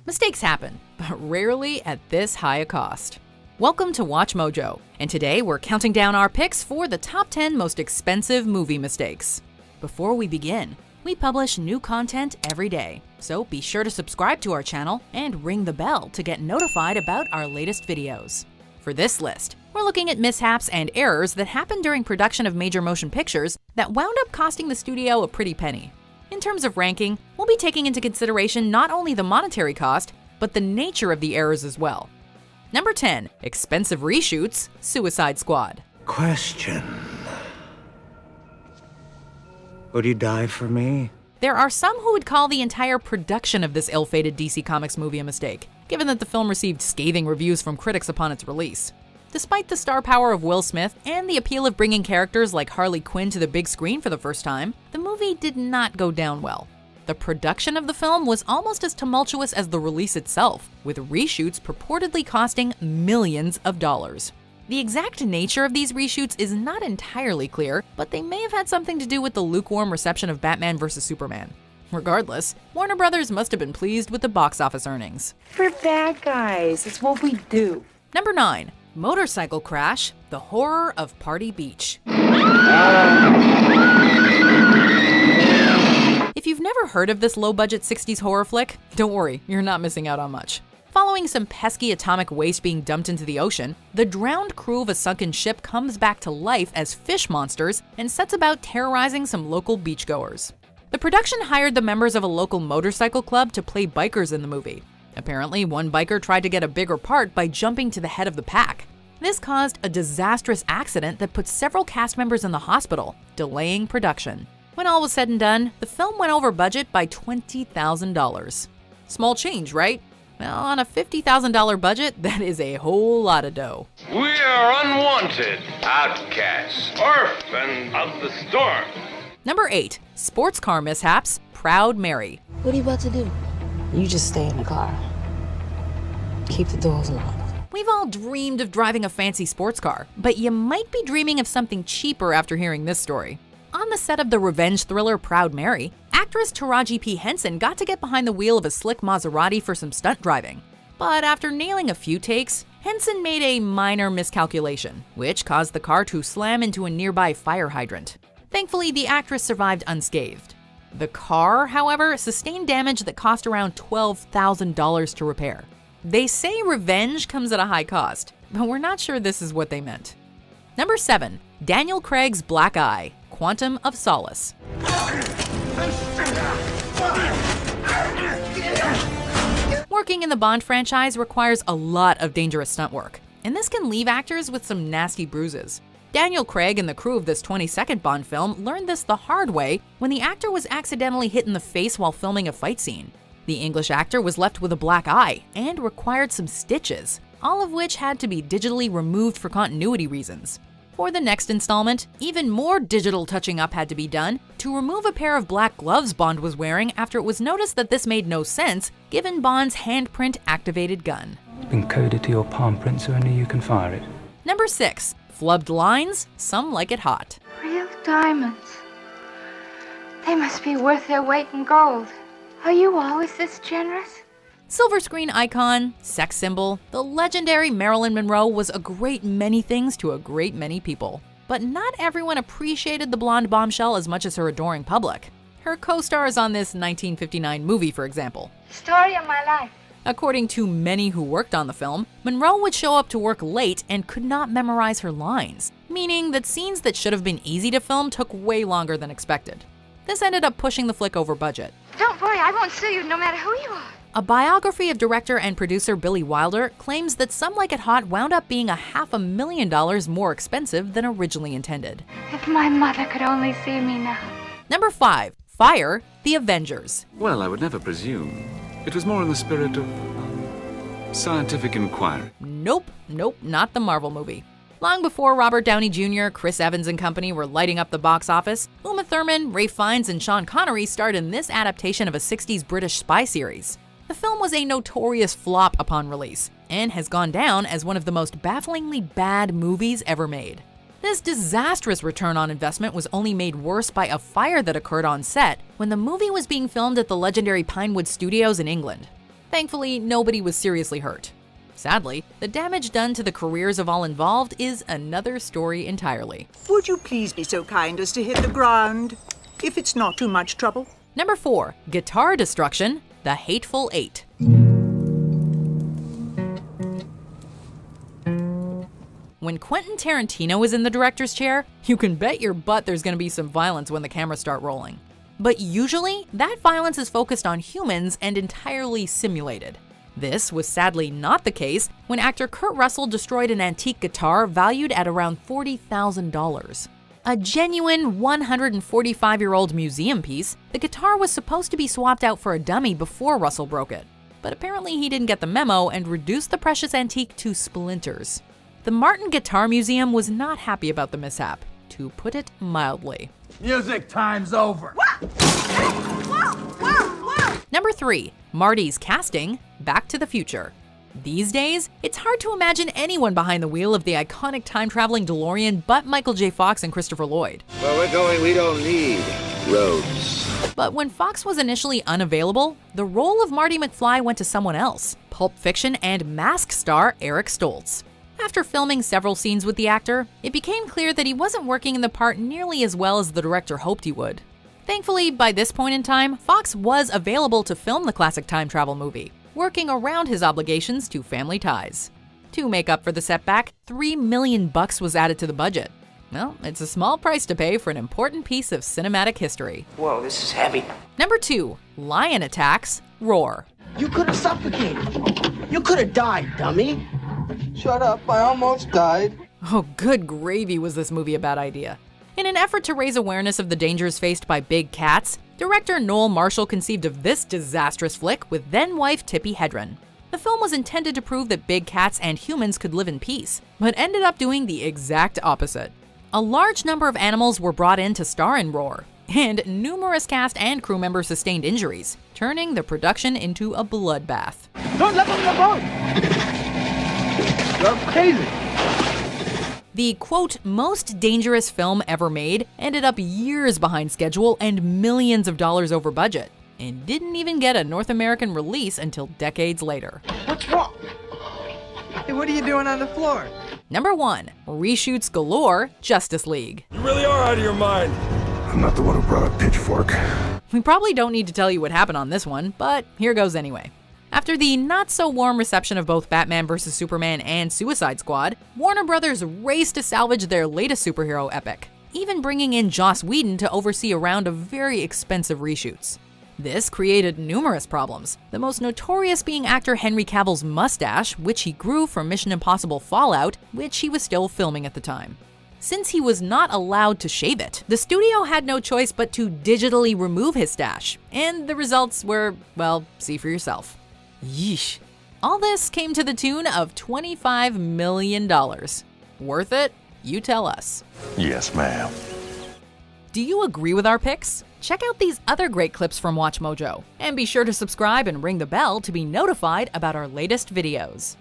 Mistakes happen, but rarely at this high a cost. Welcome to WatchMojo, and today we're counting down our picks for the top 10 most expensive movie mistakes. Before we begin, we publish new content every day, so be sure to subscribe to our channel and ring the bell to get notified about our latest videos. For this list, we're looking at mishaps and errors that happened during production of major motion pictures that wound up costing the studio a pretty penny. In terms of ranking, we'll be taking into consideration not only the monetary cost, but the nature of the errors as well. Number 10, expensive reshoots, Suicide Squad. Question. Would you die for me? There are some who would call the entire production of this ill-fated DC Comics movie a mistake, given that the film received scathing reviews from critics upon its release. Despite the star power of Will Smith and the appeal of bringing characters like Harley Quinn to the big screen for the first time, the movie did not go down well. The production of the film was almost as tumultuous as the release itself, with reshoots purportedly costing millions of dollars. The exact nature of these reshoots is not entirely clear, but they may have had something to do with the lukewarm reception of Batman vs. Superman. Regardless, Warner Brothers must have been pleased with the box office earnings. We're bad guys. It's what we do. Number 9. Motorcycle Crash, The Horror of Party Beach. If you've never heard of this low-budget 60s horror flick, don't worry, you're not missing out on much. Following some pesky atomic waste being dumped into the ocean, the drowned crew of a sunken ship comes back to life as fish monsters and sets about terrorizing some local beachgoers. The production hired the members of a local motorcycle club to play bikers in the movie. Apparently, one biker tried to get a bigger part by jumping to the head of the pack. This caused a disastrous accident that put several cast members in the hospital, delaying production. When all was said and done, the film went over budget by $20,000. Small change, right? Well, on a $50,000 budget, that is a whole lot of dough. We are unwanted, outcasts, orphans of the storm. Number 8, sports car mishaps, Proud Mary. What are you about to do? You just stay in the car. Keep the doors locked. We've all dreamed of driving a fancy sports car, but you might be dreaming of something cheaper after hearing this story. On the set of the revenge thriller Proud Mary, actress Taraji P. Henson got to get behind the wheel of a slick Maserati for some stunt driving. But after nailing a few takes, Henson made a minor miscalculation, which caused the car to slam into a nearby fire hydrant. Thankfully, the actress survived unscathed. The car, however, sustained damage that cost around $12,000 to repair. They say revenge comes at a high cost, but we're not sure this is what they meant. Number 7, Daniel Craig's Black Eye, Quantum of Solace. Working in the Bond franchise requires a lot of dangerous stunt work, and this can leave actors with some nasty bruises. Daniel Craig and the crew of this 22nd Bond film learned this the hard way when the actor was accidentally hit in the face while filming a fight scene. The English actor was left with a black eye and required some stitches, all of which had to be digitally removed for continuity reasons. For the next installment, even more digital touching up had to be done to remove a pair of black gloves Bond was wearing after it was noticed that this made no sense given Bond's handprint-activated gun. It's been coded to your palm print so only you can fire it. Number 6, flubbed lines, Some Like It Hot. Real diamonds. They must be worth their weight in gold. Are you always this generous? Silver screen icon, sex symbol, the legendary Marilyn Monroe was a great many things to a great many people. But not everyone appreciated the blonde bombshell as much as her adoring public. Her co-stars on this 1959 movie, for example. Story of my life. According to many who worked on the film, Monroe would show up to work late and could not memorize her lines, meaning that scenes that should have been easy to film took way longer than expected. This ended up pushing the flick over budget. Don't worry, I won't sue you no matter who you are. A biography of director and producer Billy Wilder claims that Some Like It Hot wound up being $500,000 more expensive than originally intended. If my mother could only see me now. Number 5, Fire, The Avengers. Well, I would never presume. It was more in the spirit of scientific inquiry. Nope, not the Marvel movie. Long before Robert Downey Jr., Chris Evans and company were lighting up the box office, Uma Thurman, Ralph Fiennes, and Sean Connery starred in this adaptation of a 60s British spy series. The film was a notorious flop upon release, and has gone down as one of the most bafflingly bad movies ever made. This disastrous return on investment was only made worse by a fire that occurred on set when the movie was being filmed at the legendary Pinewood Studios in England. Thankfully, nobody was seriously hurt. Sadly, the damage done to the careers of all involved is another story entirely. Would you please be so kind as to hit the ground, if it's not too much trouble? Number 4. Guitar Destruction, The Hateful Eight. When Quentin Tarantino is in the director's chair, you can bet your butt there's going to be some violence when the cameras start rolling. But usually, that violence is focused on humans and entirely simulated. This was sadly not the case when actor Kurt Russell destroyed an antique guitar valued at around $40,000. A genuine 145-year-old museum piece, the guitar was supposed to be swapped out for a dummy before Russell broke it. But apparently he didn't get the memo and reduced the precious antique to splinters. The Martin Guitar Museum was not happy about the mishap, to put it mildly. Music time's over. Number 3. Marty's casting, Back to the Future. These days, it's hard to imagine anyone behind the wheel of the iconic time-traveling DeLorean but Michael J. Fox and Christopher Lloyd. Where we're going, we don't need roads. But when Fox was initially unavailable, the role of Marty McFly went to someone else, Pulp Fiction and Mask star Eric Stoltz. After filming several scenes with the actor, it became clear that he wasn't working in the part nearly as well as the director hoped he would. Thankfully, by this point in time, Fox was available to film the classic time travel movie, working around his obligations to family ties. To make up for the setback, $3 million was added to the budget. Well, it's a small price to pay for an important piece of cinematic history. Whoa, this is heavy. Number 2. Lion Attacks, Roar. You could have suffocated. You could have died, dummy. Shut up, I almost died. Oh, good gravy was this movie a bad idea. In an effort to raise awareness of the dangers faced by big cats, director Noel Marshall conceived of this disastrous flick with then-wife Tippi Hedren. The film was intended to prove that big cats and humans could live in peace, but ended up doing the exact opposite. A large number of animals were brought in to star in Roar, and numerous cast and crew members sustained injuries, turning the production into a bloodbath. Don't let them in the boat! You're crazy. The, quote, most dangerous film ever made ended up years behind schedule and millions of dollars over budget, and didn't even get a North American release until decades later. What's wrong? Hey, what are you doing on the floor? Number 1. Reshoots galore, Justice League. You really are out of your mind. I'm not the one who brought a pitchfork. We probably don't need to tell you what happened on this one, but here goes anyway. After the not-so-warm reception of both Batman vs. Superman and Suicide Squad, Warner Brothers raced to salvage their latest superhero epic, even bringing in Joss Whedon to oversee a round of very expensive reshoots. This created numerous problems, the most notorious being actor Henry Cavill's mustache, which he grew from Mission Impossible Fallout, which he was still filming at the time. Since he was not allowed to shave it, the studio had no choice but to digitally remove his stash, and the results were, well, see for yourself. Yeesh. All this came to the tune of $25 million. Worth it? You tell us. Yes, ma'am. Do you agree with our picks? Check out these other great clips from WatchMojo, and be sure to subscribe and ring the bell to be notified about our latest videos.